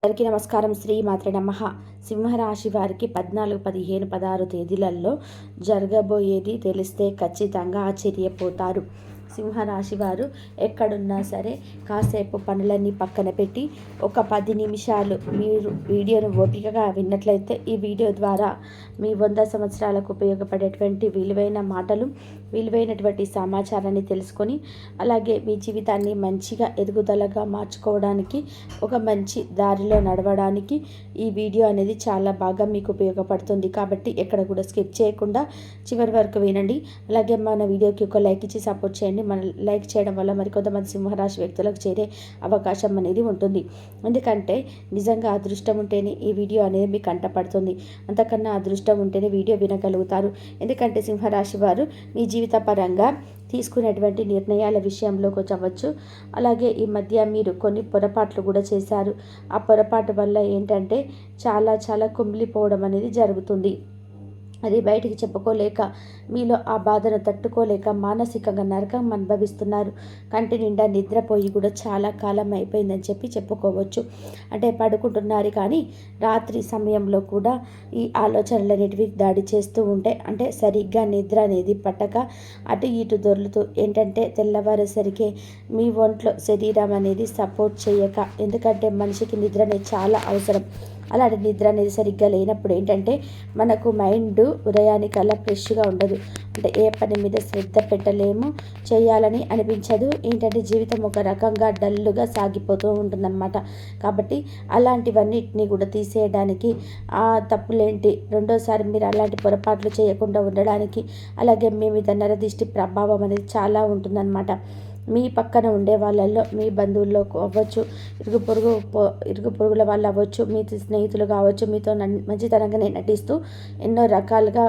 అందరికీ నమస్కారం. శ్రీ మాత్రే నమః. సింహరాశి వారికి 14, 15, 16 తేదీలలో జరగబోయేది తెలిస్తే ఖచ్చితంగా ఆశ్చర్యపోతారు. సింహరాశి వారు ఎక్కడున్నా సరే కాసేపు పనులన్నీ పక్కన పెట్టి ఒక 10 నిమిషాలు మీరు వీడియోను ఓపికగా విన్నట్లయితే ఈ వీడియో ద్వారా మీ 100 సంవత్సరాలకు ఉపయోగపడేటువంటి విలువైన మాటలు, విలువైనటువంటి సమాచారాన్ని తెలుసుకొని అలాగే మీ జీవితాన్ని మంచిగా ఎదుగుదలగా మార్చుకోవడానికి, ఒక మంచి దారిలో నడవడానికి ఈ వీడియో అనేది చాలా బాగా మీకు ఉపయోగపడుతుంది. కాబట్టి ఎక్కడ కూడా స్కిప్ చేయకుండా చివరి వరకు వినండి. అలాగే మన వీడియోకి ఒక లైక్ ఇచ్చి సపోర్ట్ చేయండి. మన లైక్ చేయడం వల్ల మరికొంతమంది సింహరాశి వ్యక్తులకు చేరే అవకాశం అనేది ఉంటుంది. ఎందుకంటే నిజంగా అదృష్టం ఉంటేనే ఈ వీడియో అనేది మీకు కంటపడుతుంది. అంతకన్నా అదృష్టం ఉంటేనే వీడియో వినగలుగుతారు. ఎందుకంటే సింహరాశి వారు మీ జీవిత పరంగా తీసుకునేటువంటి నిర్ణయాల విషయంలో అవ్వచ్చు, అలాగే ఈ మధ్య మీరు కొన్ని పొరపాట్లు కూడా చేశారు. ఆ పొరపాటు వల్ల ఏంటంటే చాలా కుమిలిపోవడం అనేది జరుగుతుంది. అది బయటికి చెప్పుకోలేక మీలో ఆ బాధను తట్టుకోలేక మానసికంగా నరకం అనుభవిస్తున్నారు. కంటి నిండా నిద్రపోయి కూడా చాలా కాలం అయిపోయిందని చెప్పుకోవచ్చు. అంటే పడుకుంటున్నారు కానీ రాత్రి సమయంలో కూడా ఈ ఆలోచనలు అనేటివి దాడి చేస్తూ ఉంటే, అంటే సరిగ్గా నిద్ర అనేది పట్టక అటు ఇటు దొర్లుతూ ఏంటంటే తెల్లవారేసరికి మీ ఒంట్లో శరీరం అనేది సపోర్ట్ చేయక, ఎందుకంటే మనిషికి నిద్ర అనేది చాలా అవసరం. అలాంటి నిద్ర అనేది సరిగ్గా లేనప్పుడు ఏంటంటే మనకు మైండ్ ఉదయానికల్లా ఫ్రెష్గా ఉండదు. అంటే ఏ పని మీద శ్రద్ధ పెట్టలేము, చేయాలని అనిపించదు. ఏంటంటే జీవితం ఒక రకంగా డల్లుగా సాగిపోతూ ఉంటుందన్నమాట. కాబట్టి అలాంటివన్నిటిని కూడా తీసేయడానికి, ఆ తప్పులేంటి, రెండోసారి మీరు అలాంటి పొరపాట్లు చేయకుండా ఉండడానికి, అలాగే మీ మీద నరదిష్టి ప్రభావం అనేది చాలా ఉంటుందన్నమాట. మీ పక్కన ఉండే వాళ్ళల్లో, మీ బంధువుల్లో అవ్వచ్చు, ఇరుగు పొరుగుల వాళ్ళు అవ్వచ్చు, మీ స్నేహితులు కావచ్చు, మీతో మంచితనంగానే నటిస్తూ ఎన్నో రకాలుగా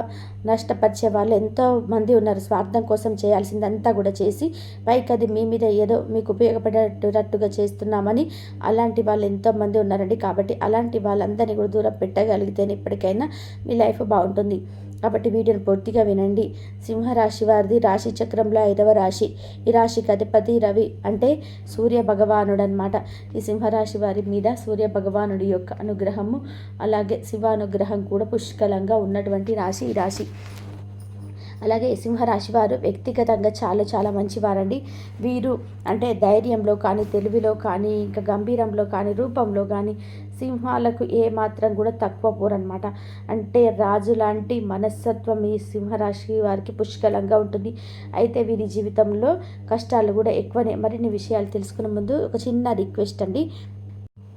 నష్టపరిచే వాళ్ళు ఎంతో మంది ఉన్నారు. స్వార్థం కోసం చేయాల్సిందంతా కూడా చేసి పైకి అది మీ మీద ఏదో మీకు ఉపయోగపడేటట్టుగా చేస్తున్నామని అలాంటి వాళ్ళు ఎంతోమంది ఉన్నారండి. కాబట్టి అలాంటి వాళ్ళందరినీ కూడా దూరం పెట్టగలిగితేనే ఇప్పటికైనా మీ లైఫ్ బాగుంటుంది. కాబట్టి వీడియోని పూర్తిగా వినండి. సింహరాశి వారిది రాశి చక్రంలో 5వ రాశి. ఈ రాశికి అధిపతి రవి, అంటే సూర్య భగవానుడు అనమాట. ఈ సింహరాశి వారి మీద సూర్య భగవానుడి యొక్క అనుగ్రహము, అలాగే శివానుగ్రహం కూడా పుష్కలంగా ఉన్నటువంటి రాశి ఈ రాశి. అలాగే సింహరాశి వారు వ్యక్తిగతంగా చాలా మంచివారండి. వీరు అంటే ధైర్యంలో కానీ, తెలివిలో కానీ, ఇంకా గంభీరంలో కానీ, రూపంలో కానీ సింహాలకు ఏమాత్రం కూడా తక్కువ పోరనమాట. అంటే రాజు లాంటి మనస్తత్వం ఈ సింహరాశి వారికి పుష్కలంగా ఉంటుంది. అయితే వీరి జీవితంలో కష్టాలు కూడా ఎక్కువనే. మరిన్ని విషయాలు తెలుసుకునే ముందు ఒక చిన్న రిక్వెస్ట్ అండి.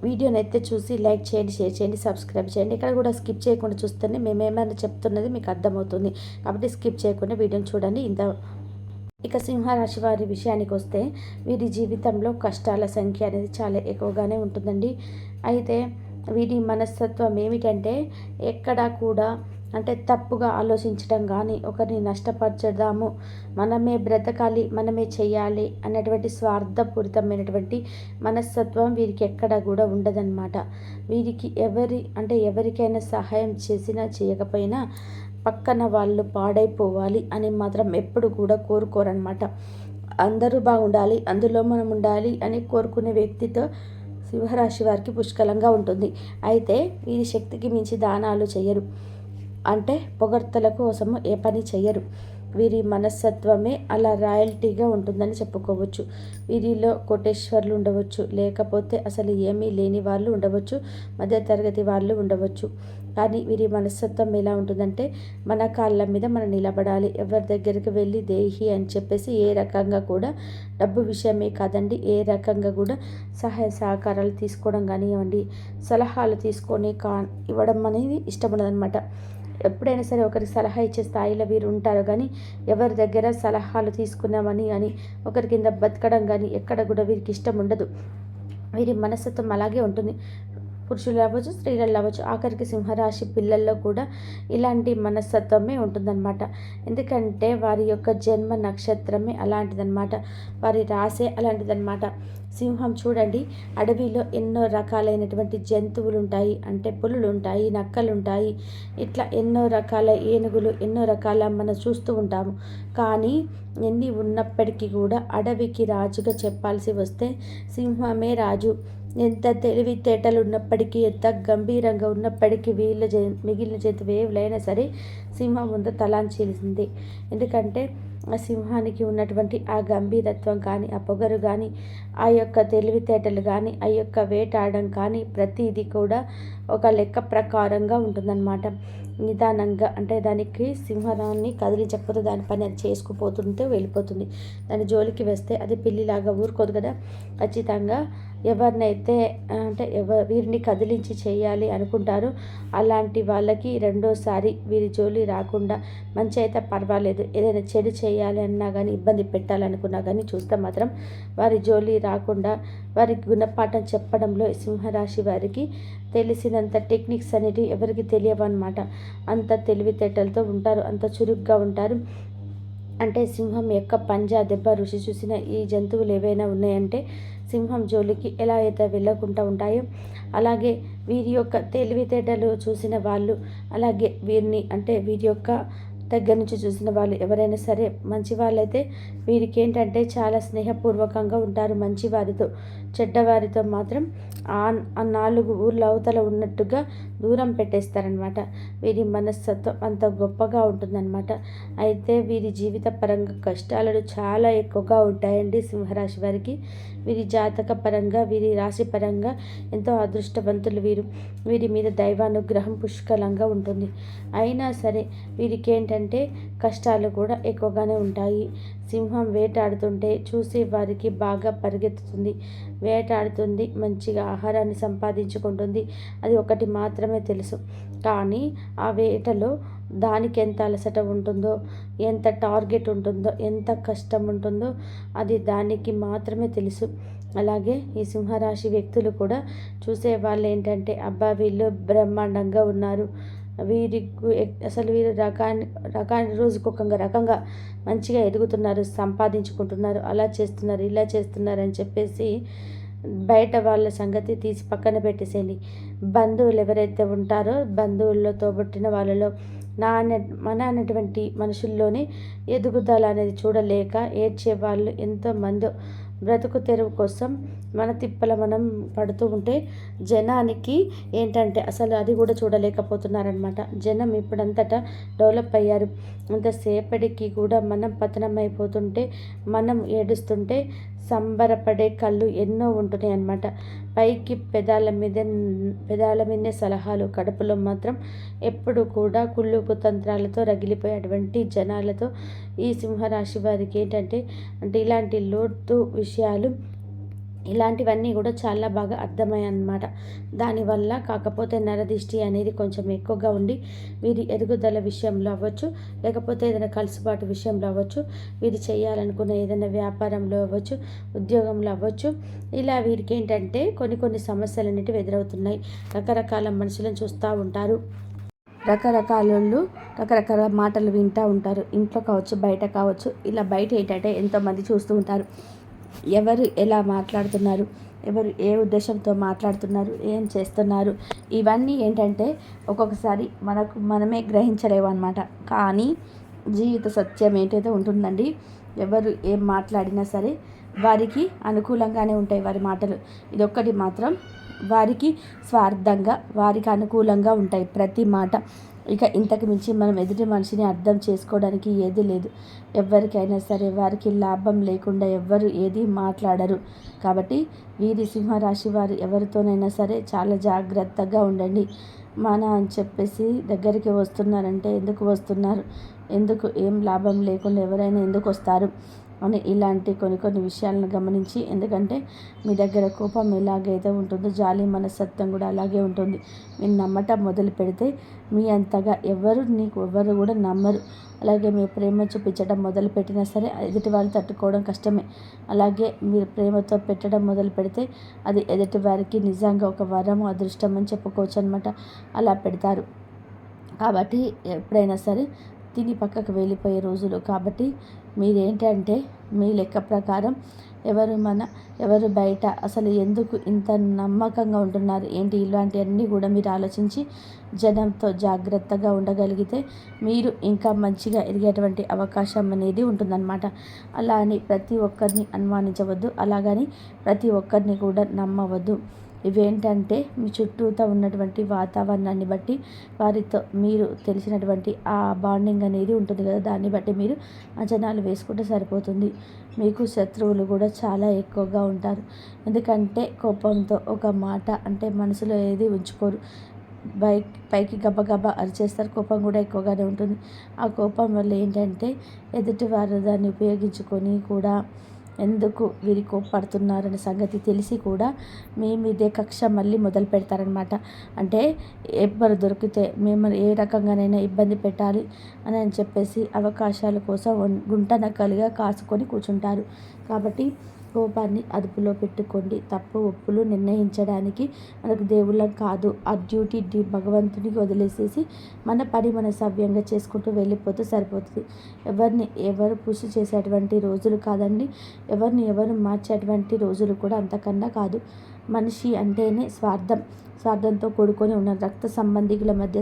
వీడియోని అయితే చూసి లైక్ చేయండి, షేర్ చేయండి, సబ్స్క్రైబ్ చేయండి. ఇక్కడ కూడా స్కిప్ చేయకుండా చూస్తేనే మేమేమైనా చెప్తున్నది మీకు అర్థమవుతుంది. కాబట్టి స్కిప్ చేయకుండా వీడియోని చూడండి. ఇక సింహరాశి వారి విషయానికి వస్తే వీరి జీవితంలో కష్టాల సంఖ్య అనేది చాలా ఎక్కువగానే ఉంటుందండి. అయితే వీరి మనస్తత్వం ఏమిటంటే ఎక్కడా కూడా అంటే తప్పుగా ఆలోచించడం కానీ, ఒకరిని నష్టపరచదాము, మనమే బ్రతకాలి, మనమే చేయాలి అన్నటువంటి స్వార్థపూరితమైనటువంటి మనస్తత్వం వీరికి ఎక్కడ కూడా ఉండదన్నమాట. వీరికి ఎవరికైనా సహాయం చేసినా చేయకపోయినా పక్కన వాళ్ళు పాడైపోవాలి అని మాత్రం ఎప్పుడు కూడా కోరుకోరనమాట. అందరూ బాగుండాలి, అందులో మనం ఉండాలి అని కోరుకునే వ్యక్తితో సింహరాశి వారికి పుష్కలంగా ఉంటుంది. అయితే వీరి శక్తికి మించి దానాలు చేయరు. అంటే పొగడ్తల కోసము ఏ పని చెయ్యరు. వీరి మనస్తత్వమే అలా రాయల్టీగా ఉంటుందని చెప్పుకోవచ్చు. వీరిలో కోటేశ్వర్లు ఉండవచ్చు, లేకపోతే అసలు ఏమీ లేని వాళ్ళు ఉండవచ్చు, మధ్యతరగతి వాళ్ళు ఉండవచ్చు. కానీ వీరి మనస్తత్వం ఎలా ఉంటుందంటే మన కాళ్ళ మీద మనం నిలబడాలి, ఎవరి దగ్గరికి వెళ్ళి దేహి అని చెప్పేసి ఏ రకంగా కూడా డబ్బు విషయమే కాదండి, ఏ రకంగా కూడా సహాయ సహకారాలు తీసుకోవడం కానివ్వండి, సలహాలు తీసుకొని ఇవ్వడం అనేది ఇష్టం ఉండదన్నమాట. ఎప్పుడైనా సరే ఒకరికి సలహా ఇచ్చే స్థాయిలో వీరు ఉంటారు. కానీ ఎవరి దగ్గర సలహాలు తీసుకున్నామని అని ఒకరి కింద బతకడం కానీ ఎక్కడ కూడా వీరికి ఇష్టం ఉండదు. వీరి మనస్తత్వం అలాగే ఉంటుంది. పురుషులు అవ్వచ్చు, స్త్రీలలో అవ్వచ్చు, ఆఖరికి సింహరాశి పిల్లల్లో కూడా ఇలాంటి మనస్తత్వమే ఉంటుందన్నమాట. ఎందుకంటే వారి యొక్క జన్మ నక్షత్రమే అలాంటిదన్నమాట, వారి రాసే అలాంటిదన్నమాట. సింహం చూడండి, అడవిలో ఎన్నో రకాలైనటువంటి జంతువులు ఉంటాయి. అంటే పులులు ఉంటాయి, నక్కలు ఉంటాయి, ఇట్లా ఎన్నో రకాల ఏనుగులు, ఎన్నో రకాల మనం చూస్తూ ఉంటాము. కానీ ఎన్ని ఉన్నప్పటికీ కూడా అడవికి రాజుగా చెప్పాల్సి వస్తే సింహమే రాజు. ఎంత తెలివితేటలు ఉన్నప్పటికీ, ఎంత గంభీరంగా ఉన్నప్పటికీ మిగిలిన జంతువులైనా సరే సింహం ముందు తలాంచేసింది. ఎందుకంటే ఆ సింహానికి ఉన్నటువంటి ఆ గంభీరత్వం కానీ, ఆ పొగరు కానీ, ఆ యొక్క తెలివితేటలు కానీ, ఆ యొక్క వేటాడడం కానీ ప్రతిదీ కూడా ఒక లెక్క ప్రకారంగా ఉంటుందన్నమాట. నిదానంగా అంటే దానికి సింహాన్ని కదిలించకపోతే దాని పని అది చేసుకుపోతుంటే వెళ్ళిపోతుంది. దాని జోలికి వేస్తే అది పిల్లిలాగా ఊరుకోదు కదా. ఖచ్చితంగా ఎవరినైతే అంటే వీరిని కదిలించి చేయాలి అనుకుంటారో అలాంటి వాళ్ళకి రెండోసారి వీరి జోలి రాకుండా మంచి అయితే పర్వాలేదు, ఏదైనా చెడు చేయాలి అన్నా కానీ, ఇబ్బంది పెట్టాలనుకున్నా కానీ చూస్తే మాత్రం వారి జోలి రాకుండా వారికి గుణపాఠం చెప్పడంలో సింహరాశి వారికి తెలిసినంత టెక్నిక్స్ అనేటివి ఎవరికి తెలియవన్నమాట. అంత తెలివితేటలతో ఉంటారు, అంత చురుగ్గా ఉంటారు. అంటే సింహం యొక్క పంజా దెబ్బ రుచి చూసిన ఈ జంతువులు ఏవైనా ఉన్నాయంటే సింహం జోలికి ఎలా అయితే వెళ్ళకుండా ఉంటాయో, అలాగే వీరి యొక్క తెలివితేటలు చూసిన వాళ్ళు, అలాగే వీరిని అంటే వీరి యొక్క దగ్గర నుంచి చూసిన వాళ్ళు ఎవరైనా సరే మంచి వాళ్ళైతే వీరికి ఏంటంటే చాలా స్నేహపూర్వకంగా ఉంటారు మంచివారితో. చెడ్డవారితో మాత్రం ఆ 4 ఊర్ల అవతల ఉన్నట్టుగా దూరం పెట్టేస్తారనమాట. వీరి మనస్తత్వం అంత గొప్పగా ఉంటుందన్నమాట. అయితే వీరి జీవిత పరంగా కష్టాలు చాలా ఎక్కువగా ఉంటాయండి సింహరాశి వారికి. వీరి జాతక పరంగా, వీరి రాశి పరంగా ఎంతో అదృష్టవంతులు వీరు. వీరి మీద దైవానుగ్రహం పుష్కలంగా ఉంటుంది. అయినా సరే వీరికి ఏంటంటే కష్టాలు కూడా ఎక్కువగానే ఉంటాయి. సింహం వేటాడుతుంటే చూసి వారికి బాగా పరిగెత్తుతుంది, వేటాడుతుంది, మంచిగా ఆహారాన్ని సంపాదించుకుంటుంది. అది ఒకటి మాత్రమే తెలుసు. కానీ ఆ వేటలో దానికి ఎంత అలసట ఉంటుందో, ఎంత టార్గెట్ ఉంటుందో, ఎంత కష్టం ఉంటుందో అది దానికి మాత్రమే తెలుసు. అలాగే ఈ సింహరాశి వ్యక్తులు కూడా చూసే వాళ్ళు ఏంటంటే అబ్బా వీళ్ళు బ్రహ్మాండంగా ఉన్నారు, అసలు వీరు రకాన్ని రోజుకొక రకంగా మంచిగా ఎదుగుతున్నారు, సంపాదించుకుంటున్నారు, అలా చేస్తున్నారు, ఇలా చేస్తున్నారు అని చెప్పేసి బయట వాళ్ళ సంగతి తీసి పక్కన పెట్టేసేయండి. బంధువులు ఎవరైతే ఉంటారో బంధువుల్లో తోబుట్టిన వాళ్ళలో మన అనేటువంటి మనుషుల్లోనే ఎదుగుదల అనేది చూడలేక ఏడ్చే వాళ్ళు ఎంతోమంది బ్రతుకు తెరువు కోసం మన తిప్పల మనం పడుతూ ఉంటే జనానికి ఏంటంటే అసలు అది కూడా చూడలేకపోతున్నారనమాట. జనం ఇప్పుడంతటా డెవలప్ అయ్యారు. అంతసేపటికి కూడా మనం పతనం అయిపోతుంటే, మనం ఏడుస్తుంటే సంబరపడే కళ్ళు ఎన్నో ఉంటున్నాయి అన్నమాట. పైకి పెదాల మీదే సలహాలు, కడుపులో మాత్రం ఎప్పుడు కూడా కుళ్ళు కుతంత్రాలతో రగిలిపోయేటువంటి జనాలతో ఈ సింహరాశి వారికి ఏంటంటే అంటే ఇలాంటి లోతు విషయాలు ఇలాంటివన్నీ కూడా చాలా బాగా అర్థమయ్యాయి అన్నమాట. దానివల్ల కాకపోతే నరదిష్టి అనేది కొంచెం ఎక్కువగా ఉండి వీరి ఎదుగుదల విషయంలో అవ్వచ్చు, లేకపోతే ఏదైనా కలుసుబాటు విషయంలో అవ్వచ్చు, వీరు చేయాలనుకున్న ఏదైనా వ్యాపారంలో అవ్వచ్చు, ఉద్యోగంలో అవ్వచ్చు, ఇలా వీరికి ఏంటంటే కొన్ని సమస్యలు అనేటివి ఎదురవుతున్నాయి. రకరకాల మనుషులను చూస్తూ ఉంటారు, రకరకాల మాటలు వింటూ ఉంటారు. ఇంట్లో కావచ్చు, బయట కావచ్చు. ఇలా బయట ఏంటంటే ఎంతోమంది చూస్తూ ఉంటారు, ఎవరు ఎలా మాట్లాడుతున్నారు, ఎవరు ఏ ఉద్దేశంతో మాట్లాడుతున్నారు, ఏం చేస్తున్నారు, ఇవన్నీ ఏంటంటే ఒక్కొక్కసారి మనమే గ్రహించలేము అన్నమాట. కానీ జీవిత సత్యం ఏంటైతే ఉంటుందండి, ఎవరు ఏం మాట్లాడినా సరే వారికి అనుకూలంగానే ఉంటాయి వారి మాటలు. ఇదొక్కటి మాత్రం వారికి స్వార్థంగా, వారికి అనుకూలంగా ఉంటాయి ప్రతి మాట. ఇక ఇంతకు మించి మనం ఎదుటి మనిషిని అర్థం చేసుకోవడానికి ఏది లేదు. ఎవరికైనా సరే వారికి లాభం లేకుండా ఎవ్వరు ఏది మాట్లాడరు. కాబట్టి వీరి సింహరాశి వారు ఎవరితోనైనా సరే చాలా జాగ్రత్తగా ఉండండి. అని చెప్పేసి దగ్గరికి వస్తున్నారంటే ఎందుకు వస్తున్నారు, ఎందుకు ఏం లాభం లేకుండా ఎవరైనా ఎందుకు వస్తారు అని ఇలాంటి కొన్ని విషయాలను గమనించి, ఎందుకంటే మీ దగ్గర కోపం ఎలాగైతే ఉంటుందో జాలి మనస్తత్వం కూడా అలాగే ఉంటుంది. మీరు నమ్మటం మొదలు పెడితే మీ అంతగా ఎవరు కూడా నమ్మరు. అలాగే మీరు ప్రేమ చూపించడం మొదలు పెట్టినా సరే ఎదుటి వాళ్ళు తట్టుకోవడం కష్టమే. అలాగే మీరు ప్రేమతో పెట్టడం మొదలు పెడితే అది ఎదుటి వారికి నిజంగా ఒక వరం, అదృష్టం అని చెప్పుకోవచ్చు అనమాట. అలా పెడతారు. కాబట్టి ఎప్పుడైనా సరే తిని పక్కకు వెళ్ళిపోయే రోజులు. కాబట్టి మీరేంటంటే మీ లెక్క ప్రకారం ఎవరు బయట అసలు ఎందుకు ఇంత నమ్మకంగా ఉంటున్నారు ఏంటి, ఇలాంటివన్నీ కూడా మీరు ఆలోచించి జనంతో జాగ్రత్తగా ఉండగలిగితే మీరు ఇంకా మంచిగా ఎదిగేటువంటి అవకాశం అనేది ఉంటుందన్నమాట. అలా అని ప్రతి ఒక్కరిని అనుమానించవద్దు, అలాగని ప్రతి ఒక్కరిని కూడా నమ్మవద్దు. ఇవేంటంటే మీ చుట్టూతో ఉన్నటువంటి వాతావరణాన్ని బట్టి వారితో మీరు తెలిసినటువంటి ఆ బాండింగ్ అనేది ఉంటుంది కదా, దాన్ని బట్టి మీరు అంచనాలు వేసుకుంటే సరిపోతుంది. మీకు శత్రువులు కూడా చాలా ఎక్కువగా ఉంటారు. ఎందుకంటే కోపంతో ఒక మాట అంటే మనసులో ఏది ఉంచుకోరు, పైకి గబగబా అరిచేస్తారు. కోపం కూడా ఎక్కువగానే ఉంటుంది. ఆ కోపం వల్ల ఏంటంటే ఎదుటివారు దాన్ని ఉపయోగించుకొని కూడా ఎందుకు వీరి కోప్పడుతున్నారనే సంగతి తెలిసి కూడా మీ మీదే కక్ష మళ్ళీ మొదలు పెడతారనమాట. అంటే ఎవరు దొరికితే మిమ్మల్ని ఏ రకంగానైనా ఇబ్బంది పెట్టాలి అని చెప్పేసి అవకాశాల కోసం గుంటనక్కలుగా కాసుకొని కూర్చుంటారు. కాబట్టి కోపాన్ని అదుపులో పెట్టుకోండి. తప్పు ఒప్పులు నిర్ణయించడానికి మనకు దేవుళ్ళం కాదు. ఆ డ్యూటీ భగవంతుడికి వదిలేసేసి మన పని మన సవ్యంగా చేసుకుంటూ వెళ్ళిపోతే సరిపోతుంది. ఎవరు పుష్ చేసేటువంటి రోజులు కాదండి, ఎవరు మార్చేటువంటి రోజులు కూడా అంతకన్నా కాదు. మనిషి అంటేనే స్వార్థంతో కూడుకొని ఉన్న రక్త సంబంధికుల మధ్య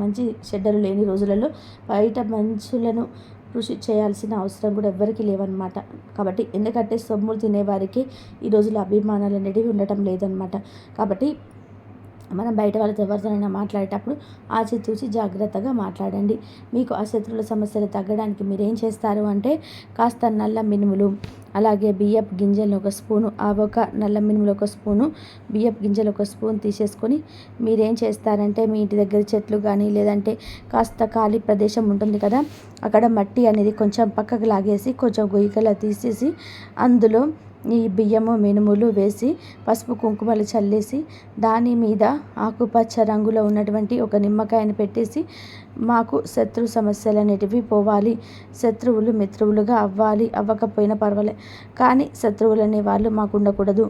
మంచి చెడ్డలు లేని రోజులలో బయట మనుషులను కృషి చేయాల్సిన అవసరం కూడా ఎవ్వరికీ లేవన్నమాట. కాబట్టి ఎందుకంటే సొమ్ములు తినేవారికి ఈ రోజుల్లో అభిమానాలు అనేటివి ఉండటం లేదనమాట. కాబట్టి మనం బయట వాళ్ళతో ఎవరితోనైనా మాట్లాడేటప్పుడు ఆచితూచి జాగ్రత్తగా మాట్లాడండి. మీకు ఆ శత్రువుల సమస్యలు తగ్గడానికి మీరేం చేస్తారు అంటే కాస్త నల్ల మినుములు, అలాగే బియ్యపు గింజలు ఒక స్పూను, నల్ల మినుములు ఒక స్పూను, బియ్యపు గింజలు ఒక స్పూన్ తీసేసుకొని మీరేం చేస్తారంటే మీ ఇంటి దగ్గర చెట్లు కానీ లేదంటే కాస్త ఖాళీ ప్రదేశం ఉంటుంది కదా, అక్కడ మట్టి అనేది కొంచెం పక్కకు లాగేసి కొంచెం గొయ్యికలా తీసేసి అందులో ఈ బియ్యము మినుములు వేసి పసుపు కుంకుమలు చల్లేసి దాని మీద ఆకుపచ్చ రంగులో ఉన్నటువంటి ఒక నిమ్మకాయని పెట్టేసి మాకు శత్రు సమస్యలు అనేటివి పోవాలి, శత్రువులు మిత్రువులుగా అవ్వకపోయినా పర్వాలే, కానీ శత్రువులు అనే వాళ్ళు మాకు ఉండకూడదు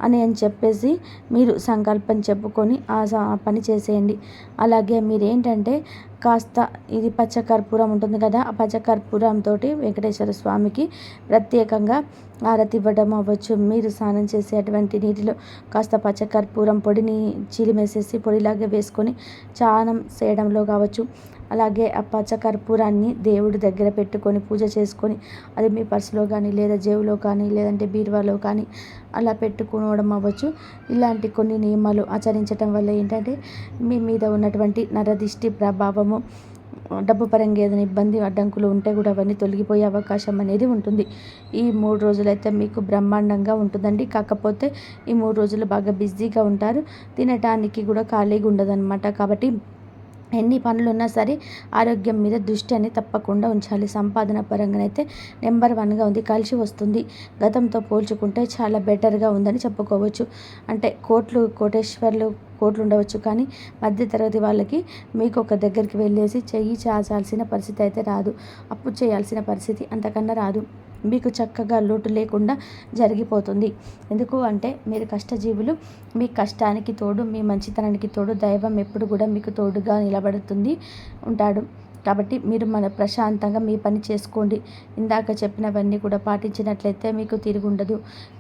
అని చెప్పేసి మీరు సంకల్పం చెప్పుకొని ఆ పని చేసేయండి. అలాగే మీరేంటంటే కాస్త ఇది పచ్చకర్పూరం ఉంటుంది కదా, ఆ పచ్చకర్పూరంతో వెంకటేశ్వర స్వామికి ప్రత్యేకంగా హారతి ఇవ్వడం అవ్వచ్చు. మీరు స్నానం చేసేటువంటి నీటిలో కాస్త పచ్చకర్పూరం పొడిని చిలిమేసేసి పొడిలాగా వేసుకొని స్నానం చేయడంలో కావచ్చు. అలాగే ఆ పచ్చకర్పూరాన్ని దేవుడి దగ్గర పెట్టుకొని పూజ చేసుకొని అది మీ పర్సులో కానీ లేదా జేబులో కానీ లేదంటే బీరువాలో కానీ అలా పెట్టుకోవడం అవ్వచ్చు. ఇలాంటి కొన్ని నియమాలు ఆచరించడం వల్ల ఏంటంటే మీ మీద ఉన్నటువంటి నరదిష్టి ప్రభావము, డబ్బు పరంగా ఏదైనా ఇబ్బంది అడ్డంకులు ఉంటే కూడా అవన్నీ తొలగిపోయే అవకాశం అనేది ఉంటుంది. ఈ 3 రోజులైతే మీకు బ్రహ్మాండంగా ఉంటుందండి. కాకపోతే ఈ 3 రోజులు బాగా బిజీగా ఉంటారు, తినటానికి కూడా ఖాళీగా ఉండదన్నమాట. కాబట్టి ఎన్ని పనులున్నా సరే ఆరోగ్యం మీద దృష్టి అనేది తప్పకుండా ఉంచాలి. సంపాదన పరంగానైతే నెంబర్ 1గా ఉంది, కలిసి వస్తుంది. గతంతో పోల్చుకుంటే చాలా బెటర్గా ఉందని చెప్పుకోవచ్చు. అంటే కోటేశ్వర్లు కోట్లు ఉండవచ్చు, కానీ మధ్యతరగతి వాళ్ళకి మీకు ఒక దగ్గరికి వెళ్ళేసి చెయ్యి చాచాల్సిన పరిస్థితి అయితే రాదు, అప్పు చేయాల్సిన పరిస్థితి అంతకన్నా రాదు. మీకు చక్కగా లోటు లేకుండా జరిగిపోతుంది. ఎందుకు అంటే మీరు కష్టజీవులు, మీ కష్టానికి తోడు మీ మంచితనానికి తోడు దైవం ఎప్పుడు కూడా మీకు తోడుగా నిలబడుతుంది ఉంటాడు. కాబట్టి మీరు ప్రశాంతంగా మీ పని చేసుకోండి. ఇందాక చెప్పినవన్నీ కూడా పాటించినట్లయితే మీకు తిరుగుండదు.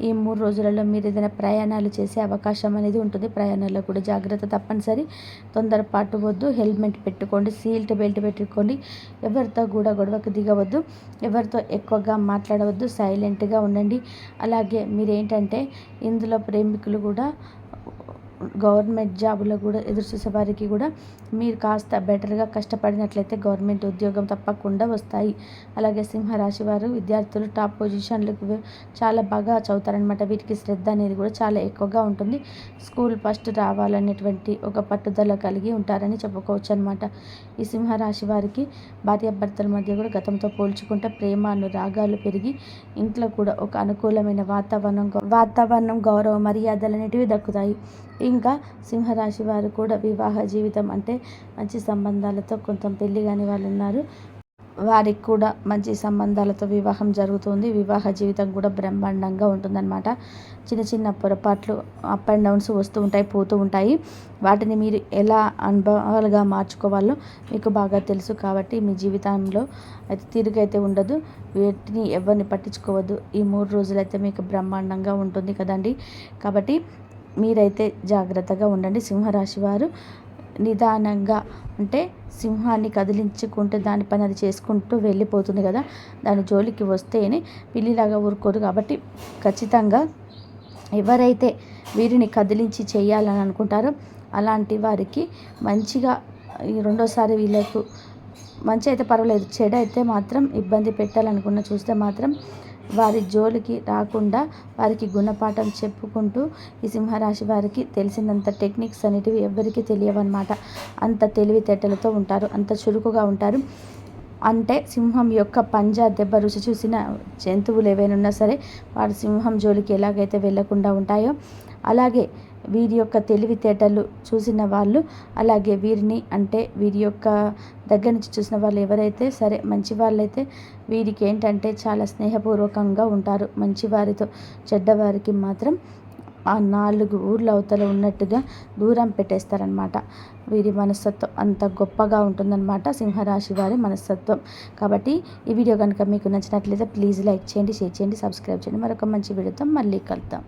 ఈ 3 రోజులలో మీరు ఏదైనా ప్రయాణాలు చేసే అవకాశం అనేది ఉంటుంది. ప్రయాణాల్లో కూడా జాగ్రత్త తప్పనిసరి. తొందరపాటు వద్దు, హెల్మెట్ పెట్టుకోండి, సీట్ బెల్ట్ పెట్టుకోండి. ఎవరితో కూడా గొడవకు దిగవద్దు, ఎవరితో ఎక్కువగా మాట్లాడవద్దు, సైలెంట్గా ఉండండి. అలాగే మీరేంటంటే ఇందులో ప్రేమికులు కూడా గవర్నమెంట్ జాబులో కూడా ఎదురు చూసే వారికి కూడా మీరు కాస్త బెటర్గా కష్టపడినట్లయితే గవర్నమెంట్ ఉద్యోగం తప్పకుండా వస్తాయి. అలాగే సింహరాశి వారు విద్యార్థులు టాప్ పొజిషన్లకు చాలా బాగా చదువుతారనమాట. వీటికి శ్రద్ధ అనేది కూడా చాలా ఎక్కువగా ఉంటుంది. స్కూల్ ఫస్ట్ రావాలనేటువంటి ఒక పట్టుదల కలిగి ఉంటారని చెప్పుకోవచ్చు అనమాట. ఈ సింహరాశి వారికి భార్యాభర్తల మధ్య కూడా గతంతో పోల్చుకుంటే ప్రేమ అనురాగాలు పెరిగి ఇంట్లో కూడా ఒక అనుకూలమైన వాతావరణం గౌరవ మర్యాదలు అనేటివి దక్కుతాయి. ఇంకా సింహరాశి వారు కూడా వివాహ జీవితం అంటే మంచి సంబంధాలతో కొంత పెళ్లి కాని వాళ్ళు ఉన్నారు, వారికి కూడా మంచి సంబంధాలతో వివాహం జరుగుతుంది. వివాహ జీవితం కూడా బ్రహ్మాండంగా ఉంటుందన్నమాట. చిన్న చిన్న పొరపాట్లు అప్ అండ్ డౌన్స్ వస్తూ ఉంటాయి, పోతూ ఉంటాయి. వాటిని మీరు ఎలా అనుభవాలుగా మార్చుకోవాలో మీకు బాగా తెలుసు. కాబట్టి మీ జీవితంలో అయితే తిరుగైతే ఉండదు. వీటిని ఎవరిని పట్టించుకోవద్దు. ఈ 3 రోజులైతే మీకు బ్రహ్మాండంగా ఉంటుంది కదండి. కాబట్టి మీరైతే జాగ్రత్తగా ఉండండి. సింహరాశి వారు నిదానంగా, అంటే సింహాన్ని కదిలించుకుంటే దాని పని అది చేసుకుంటూ వెళ్ళిపోతుంది కదా, దాని జోలికి వస్తేనే పిల్లిలాగా ఊరుకోరు. కాబట్టి ఖచ్చితంగా ఎవరైతే వీరిని కదిలించి చేయాలని అనుకుంటారో అలాంటి వారికి మంచిగా ఈ రెండోసారి వీళ్ళకు మంచి అయితే పర్వాలేదు, చెడు అయితే మాత్రం ఇబ్బంది పెట్టాలనుకున్న చూస్తే మాత్రం వారి జోలికి రాకుండా వారికి గుణపాఠం చెప్పుకుంటూ ఈ సింహరాశి వారికి తెలిసినంత టెక్నిక్స్ అనేటివి ఎవరికీ తెలియవన్నమాట. అంత తెలివితేటలతో ఉంటారు, అంత చురుకుగా ఉంటారు. అంటే సింహం యొక్క పంజా దెబ్బ రుచి చూసిన జంతువులు ఏవైనా ఉన్నా సరే వాడు సింహం జోలికి ఎలాగైతే వెళ్లకుండా ఉంటాయో అలాగే వీరి యొక్క తెలివితేటలు చూసిన వాళ్ళు అలాగే వీరిని, అంటే వీరి యొక్క దగ్గర నుంచి చూసిన వాళ్ళు ఎవరైతే సరే మంచి వాళ్ళైతే వీరికి ఏంటంటే చాలా స్నేహపూర్వకంగా ఉంటారు మంచివారితో. చెడ్డవారికి మాత్రం ఆ 4 ఊర్ల అవతల ఉన్నట్టుగా దూరం పెట్టేస్తారనమాట. వీరి మనస్తత్వం అంత గొప్పగా ఉంటుందన్నమాట, సింహరాశి వారి మనస్తత్వం. కాబట్టి ఈ వీడియో కనుక మీకు నచ్చినట్లయితే ప్లీజ్ లైక్ చేయండి, షేర్ చేయండి, సబ్స్క్రైబ్ చేయండి. మరొక మంచి వీడియోతో మళ్ళీ కలుద్దాం.